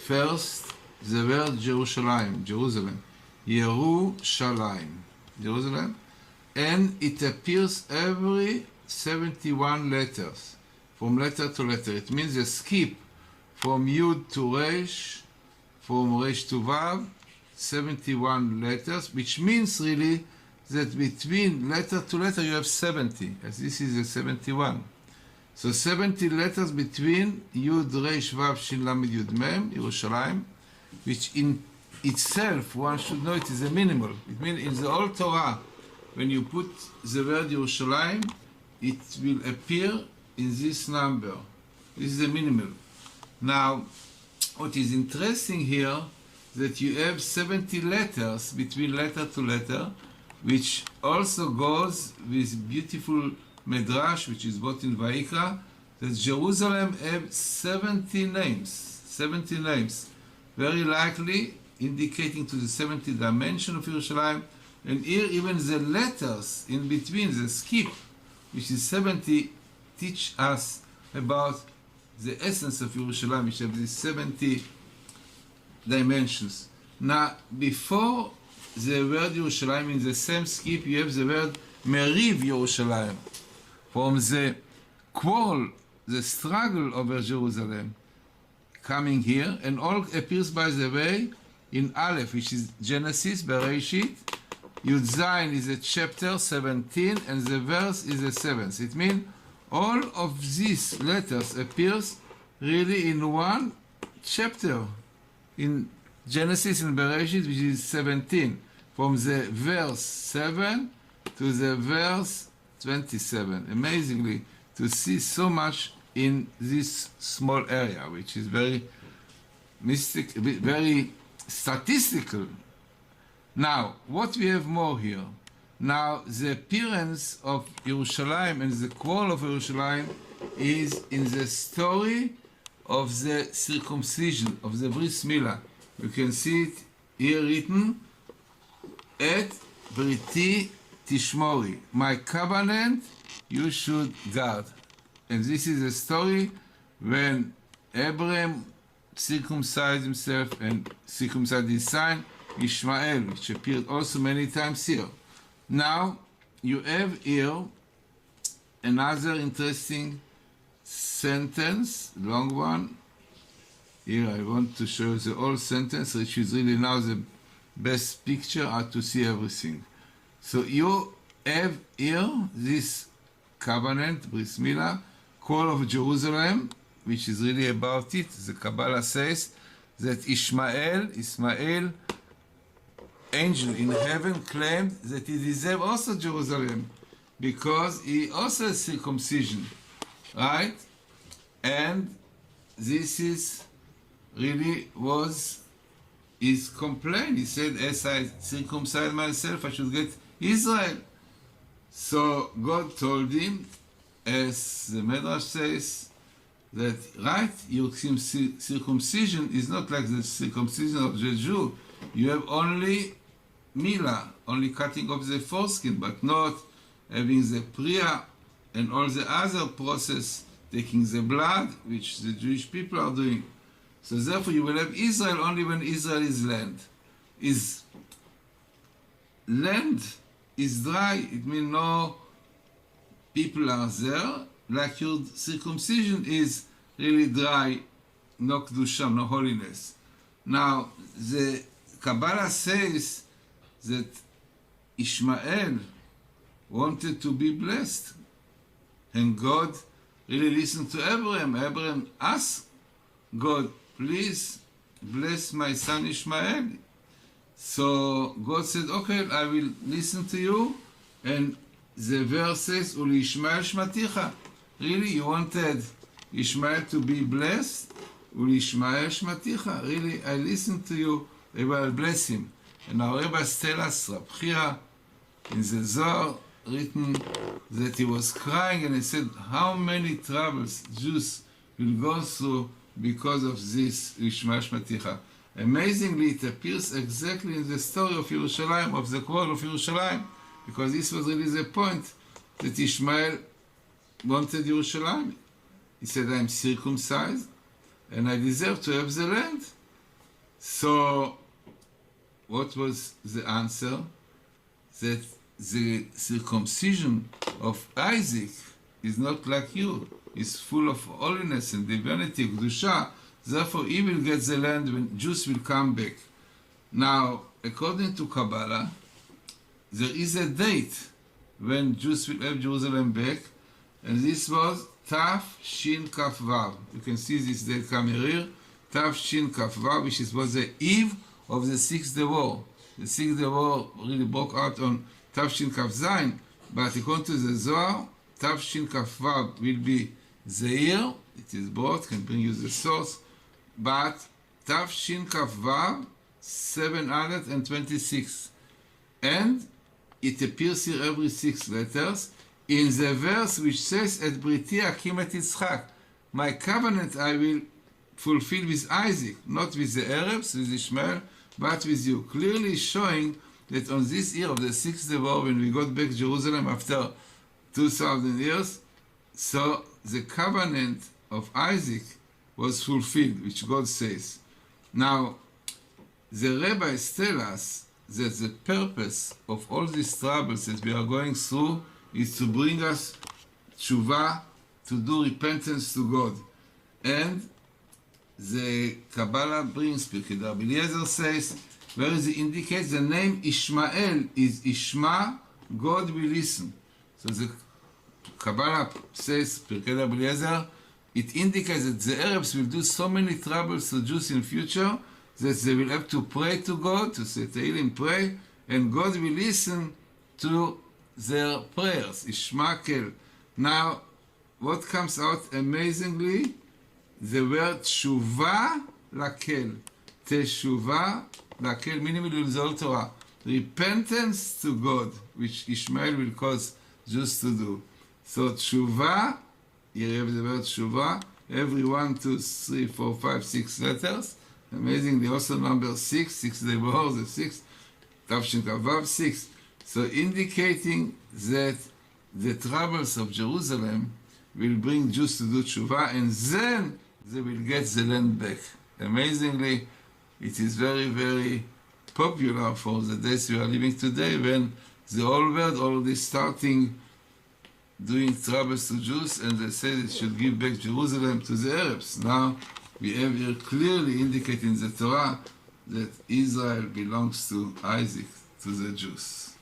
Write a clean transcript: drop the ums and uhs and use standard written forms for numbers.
first the word Jerusalem, Jerusalem, Jerusalem, and it appears every 71 letters, from letter to letter. It means a skip from Yud to Resh, from Resh to Vav, 71 letters, which means really that between letter to letter you have 70, as this is a 71. So 70 letters between Yud, Resh, Vav, Shin, Lamed, Yud, Mem, Yerushalayim, which in itself, one should know, it is a minimal. It means in the whole Torah, when you put the word Yerushalayim, it will appear in this number. This is a minimal. Now, what is interesting here, that you have 70 letters between letter to letter, which also goes with beautiful Medrash, which is brought in Vayikra, that Jerusalem have 70 names. 70 names. Very likely indicating to the 70 dimension of Yerushalayim. And here even the letters in between, the skip, which is 70, teach us about the essence of Yerushalayim, which have these 70 dimensions. Now, before the word Yerushalayim, in the same skip, you have the word Meriv Yerushalayim, from the quarrel, the struggle over Jerusalem, coming here, and all appears, by the way, in Aleph, which is Genesis, Bereshit. Yud Zayin is a chapter 17, and the verse is the 7th. It means all of these letters appears really in one chapter, in Genesis and Bereshit, which is 17, from the verse 7 to the verse 27. Amazingly, to see so much in this small area, which is very mystic, very statistical. Now, what we have more here? Now, the appearance of Yerushalayim and the quarrel of Yerushalayim is in the story of the circumcision, of the Bris Milah. You can see it here written, Et Briti Tishmori, my covenant you should guard. And this is a story when Abraham circumcised himself and circumcised his son Ishmael, which appeared also many times here. Now, you have here another interesting sentence, long one. Here I want to show the whole sentence, which is really now the best picture how to see everything. So you have here this covenant, Bris Milah, call of Jerusalem, which is really about it. The Kabbalah says that Ismael, angel in heaven, claimed that he deserved also Jerusalem because he also has circumcision, right? And this is really was his complaint. He said, as I circumcise myself, I should get Israel. So God told him, as the Medrash says, that right, your circumcision is not like the circumcision of the Jew. You have only Milah, only cutting off the foreskin, but not having the Priya and all the other process, taking the blood, which the Jewish people are doing. So therefore you will have Israel only when Israel is land. Land is dry, it means no people are there, like your circumcision is really dry, no Kedushah, no holiness. Now, the Kabbalah says that Ishmael wanted to be blessed, and God really listened to Abraham. Abraham asked God, please bless my son Ishmael. So God said, okay, I will listen to you. And the verse says, Uli Ishmael Shmaticha. Really, you wanted Ishmael to be blessed? Uli Ishmael Shmaticha. Really, I listened to you. I will bless him. And our rabbis tell us, Rab Chira, in the Zohar, written that he was crying and he said, how many troubles Jews will go through because of this Ishmael Shmaticha. Amazingly, it appears exactly in the story of Yerushalayim, of the quarrel of Yerushalayim, because this was really the point that Ishmael wanted Yerushalayim. He said, I am circumcised and I deserve to have the land. So, what was the answer? That the circumcision of Isaac is not like you. It's full of holiness and divinity, Kedusha. Therefore, he will get the land when Jews will come back. Now, according to Kabbalah, there is a date when Jews will have Jerusalem back, and this was Tav Shin Kaf Vav. You can see this date coming here, Tav Shin Kaf Vav, which was the eve of the Sixth Day War. The Sixth Day War really broke out on Tav Shin Kaf Zayin, but according to the Zohar, Tav Shin Kaf Vav will be the year. It is brought, can bring you the source, but Tav Shin Kaf Vav 726, and it appears here every 6 letters in the verse which says, "Et briti akim et Yitzchak," my covenant I will fulfill with Isaac, not with the Arabs, with Ishmael, but with you. Clearly showing that on this year of the Sixth Day War, when we got back Jerusalem after 2,000 years, so the covenant of Isaac was fulfilled, which God says. Now, the rabbis tell us that the purpose of all these troubles that we are going through is to bring us tshuva, to do repentance to God. And the Kabbalah brings, Pirkei Rabbi Eliezer says, where it indicates the name Ishmael is Ishma, God will listen. So the Kabbalah says, Pirkei Rabbi Eliezer, it indicates that the Arabs will do so many troubles to Jews in future that they will have to pray to God, to say Tehillim, pray, and God will listen to their prayers, Ishmael. Now, what comes out amazingly? The word Tshuva Lakel. Teshuvah Lakel, meaning in the Old Torah. Repentance to God, which Ishmael will cause Jews to do. So Tshuva, here you have the word Tshuva, every 1, 2, 3, 4, 5, 6 letters. Amazingly, also number 6, 6 Day War, the 6, Tav Shin Kaf Vav 6. So indicating that the troubles of Jerusalem will bring Jews to do tshuva, and then they will get the land back. Amazingly, it is very, very popular for the days we are living today, when the whole world already starting doing troubles to Jews, and they say they should give back Jerusalem to the Arabs. Now, we have here clearly indicating in the Torah that Israel belongs to Isaac, to the Jews.